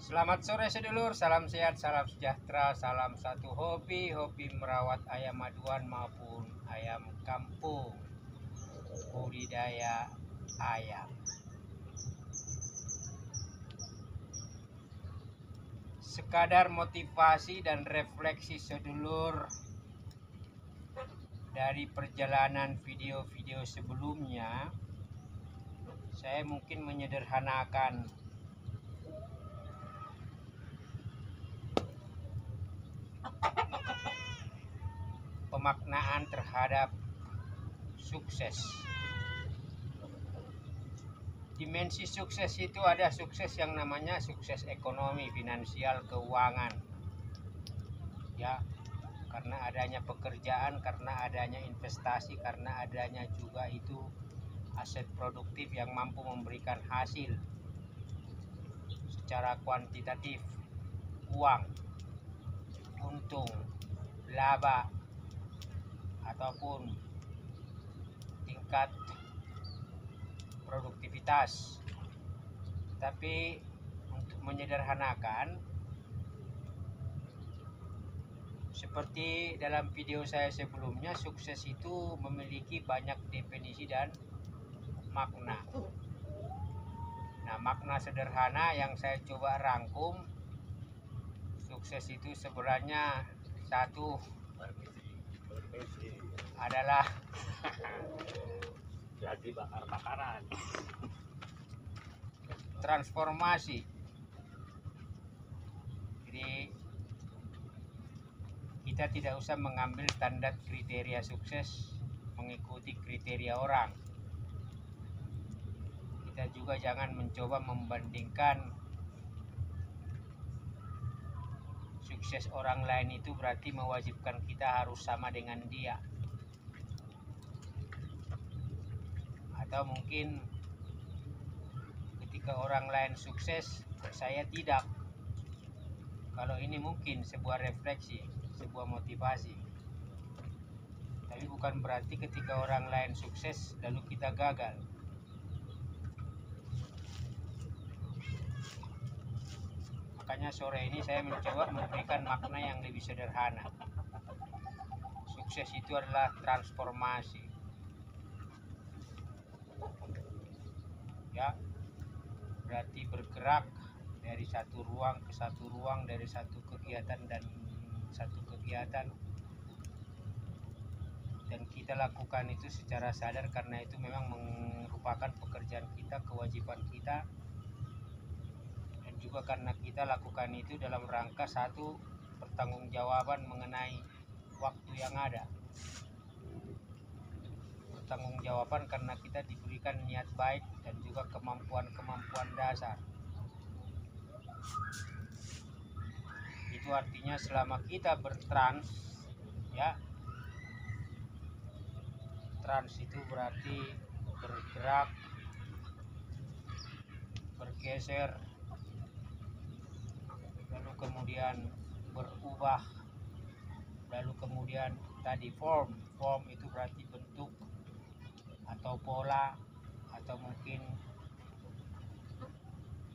Selamat sore sedulur, salam sehat, salam sejahtera, salam satu hobi merawat ayam maduan maupun ayam kampung, budidaya ayam. Sekadar motivasi dan refleksi sedulur dari perjalanan video-video sebelumnya, saya mungkin menyederhanakan pemaknaan terhadap sukses. Dimensi sukses itu ada sukses yang namanya sukses ekonomi, finansial, keuangan. Ya, karena adanya pekerjaan, karena adanya investasi, karena adanya juga itu aset produktif yang mampu memberikan hasil secara kuantitatif, uang, untung, laba, ataupun tingkat produktivitas. Tapi untuk menyederhanakan, seperti dalam video saya sebelumnya, sukses itu memiliki banyak definisi dan makna. Nah, makna sederhana yang saya coba rangkum, sukses itu sebenarnya satu adalah jadi bakar-bakaran, transformasi. Jadi kita tidak usah mengambil standar kriteria sukses mengikuti kriteria orang. Kita juga jangan mencoba membandingkan sukses orang lain itu berarti mewajibkan kita harus sama dengan dia. Atau mungkin ketika orang lain sukses, saya tidak. Kalau ini mungkin sebuah refleksi, sebuah motivasi. Tapi bukan berarti ketika orang lain sukses lalu kita gagal. Makanya sore ini saya mencoba memberikan makna yang lebih sederhana. Sukses itu adalah transformasi. Ya, berarti bergerak dari satu ruang ke satu ruang, dari satu kegiatan dan satu kegiatan, dan kita lakukan itu secara sadar karena itu memang merupakan pekerjaan kita, kewajiban kita, dan juga karena kita lakukan itu dalam rangka satu, pertanggungjawaban mengenai waktu yang ada. Pertanggungjawaban karena kita diberikan niat baik dan juga kemampuan-kemampuan dasar. Itu artinya selama kita bertrans, ya, trans itu berarti bergerak, bergeser, lalu kemudian berubah, lalu kemudian tadi form itu berarti bentuk atau pola atau mungkin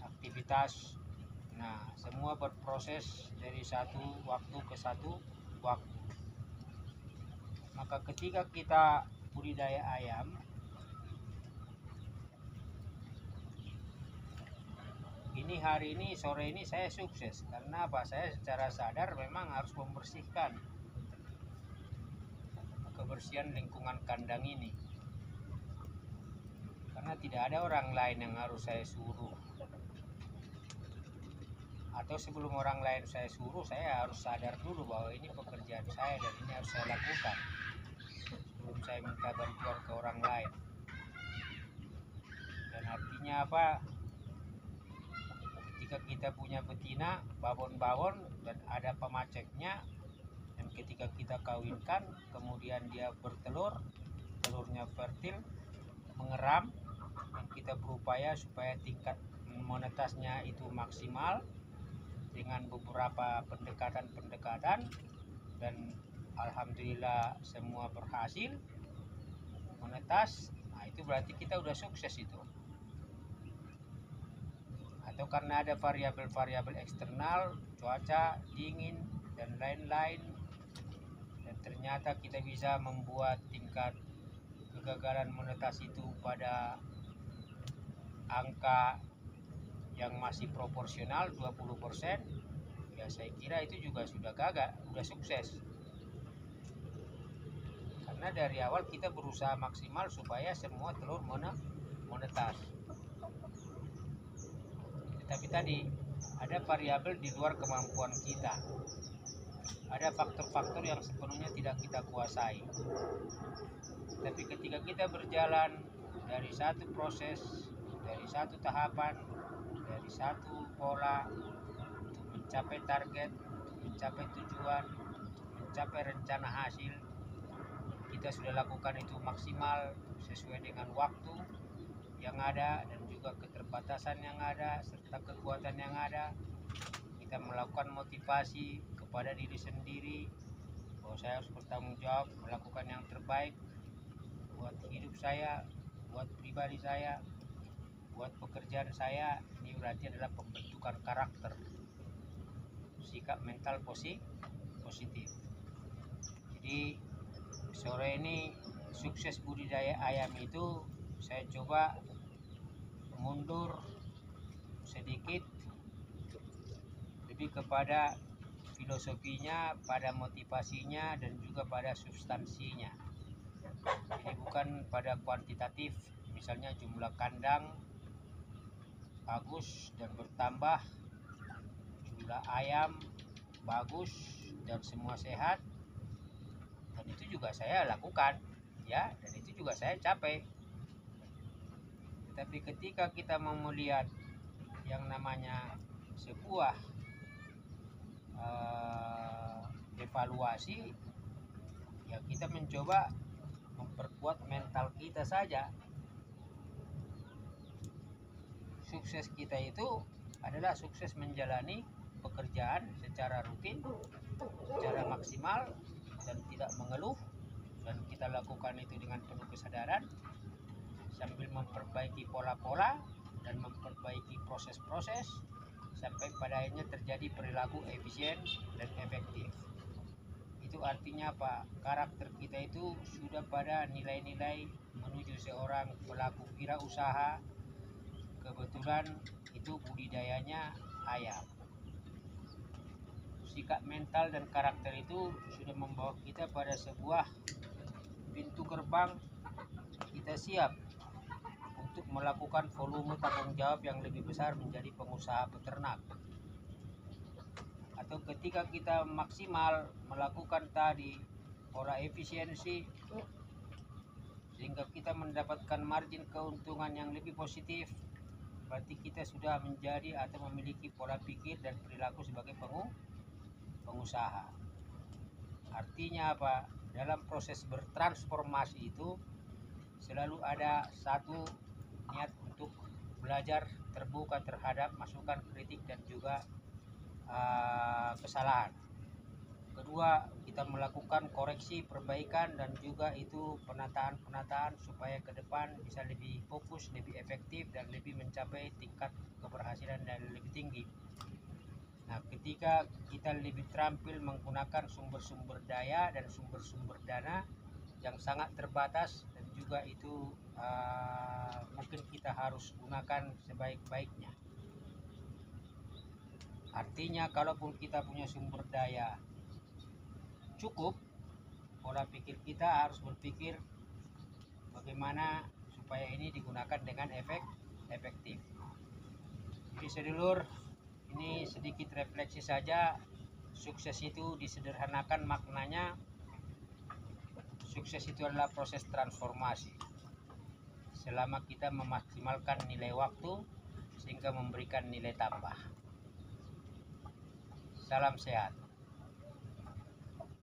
aktivitas. Nah, semua berproses dari satu waktu ke satu waktu. Maka ketika kita budidaya ayam, ini hari ini, sore ini saya sukses. Karena apa? Saya secara sadar memang harus membersihkan kebersihan lingkungan kandang ini. Karena tidak ada orang lain yang harus saya suruh. Atau sebelum orang lain saya suruh, saya harus sadar dulu bahwa ini pekerjaan saya dan ini harus saya lakukan sebelum saya minta bantuan ke orang lain. Dan artinya apa? Ketika kita punya betina, babon-babon, dan ada pemaceknya, dan ketika kita kawinkan, kemudian dia bertelur, telurnya fertil, mengeram, dan kita berupaya supaya tingkat monetasnya itu maksimal dengan beberapa pendekatan, dan alhamdulillah semua berhasil monetas. Nah, itu berarti kita udah sukses itu. atau karena ada variabel-variabel eksternal, cuaca, dingin, dan lain-lain, dan ternyata kita bisa membuat tingkat kegagalan monetas itu pada angka yang masih proporsional 20%, ya saya kira itu juga sudah gagal, sudah sukses. Karena dari awal kita berusaha maksimal supaya semua telur monetas. Tetapi tadi ada variabel di luar kemampuan kita. Ada faktor-faktor yang sepenuhnya tidak kita kuasai. Tapi ketika kita berjalan dari satu proses, dari satu tahapan, dari satu pola untuk mencapai target, mencapai tujuan, mencapai rencana hasil, kita sudah lakukan itu maksimal sesuai dengan waktu yang ada dan juga keterbatasan yang ada serta kekuatan yang ada. Kita melakukan motivasi kepada diri sendiri bahwa saya harus bertanggung jawab melakukan yang terbaik buat hidup saya, buat pribadi saya, buat pekerjaan saya. Ini berarti adalah pembentukan karakter, sikap mental positif. Jadi sore ini sukses budidaya ayam itu saya coba mundur sedikit lebih kepada filosofinya, pada motivasinya, dan juga pada substansinya. Jadi bukan pada kuantitatif, misalnya jumlah kandang bagus dan bertambah, jumlah ayam bagus dan semua sehat, dan itu juga saya lakukan ya, dan itu juga saya capai. Tapi ketika kita mau melihat yang namanya sebuah evaluasi, ya kita mencoba memperkuat mental kita saja. Sukses kita itu adalah sukses menjalani pekerjaan secara rutin, secara maksimal, dan tidak mengeluh, dan kita lakukan itu dengan penuh kesadaran sambil memperbaiki pola-pola dan memperbaiki proses-proses sampai pada akhirnya terjadi perilaku efisien dan efektif. Itu artinya apa? Karakter kita itu sudah pada nilai-nilai menuju seorang pelaku wirausaha. Kebetulan itu budidayanya ayam. Sikap mental dan karakter itu sudah membawa kita pada sebuah pintu gerbang. Kita siap untuk melakukan volume tanggung jawab yang lebih besar menjadi pengusaha peternak. Atau ketika kita maksimal melakukan tadi pola efisiensi sehingga kita mendapatkan margin keuntungan yang lebih positif, berarti kita sudah menjadi atau memiliki pola pikir dan perilaku sebagai pengusaha. Artinya apa? Dalam proses bertransformasi itu selalu ada satu niat untuk belajar, terbuka terhadap masukan, kritik, dan juga kesalahan. Kedua, kita melakukan koreksi, perbaikan, dan juga itu penataan supaya ke depan bisa lebih fokus, lebih efektif, dan lebih mencapai tingkat keberhasilan dan lebih tinggi. Nah, ketika kita lebih terampil menggunakan sumber-sumber daya dan sumber-sumber dana yang sangat terbatas, dan juga itu mungkin kita harus gunakan sebaik-baiknya. Artinya kalaupun kita punya sumber daya cukup, pola pikir kita harus berpikir bagaimana supaya ini digunakan dengan efektif. Jadi sedulur, ini sedikit refleksi saja. Sukses itu disederhanakan maknanya. Sukses itu adalah proses transformasi. Selama kita memaksimalkan nilai waktu sehingga memberikan nilai tambah. Salam sehat.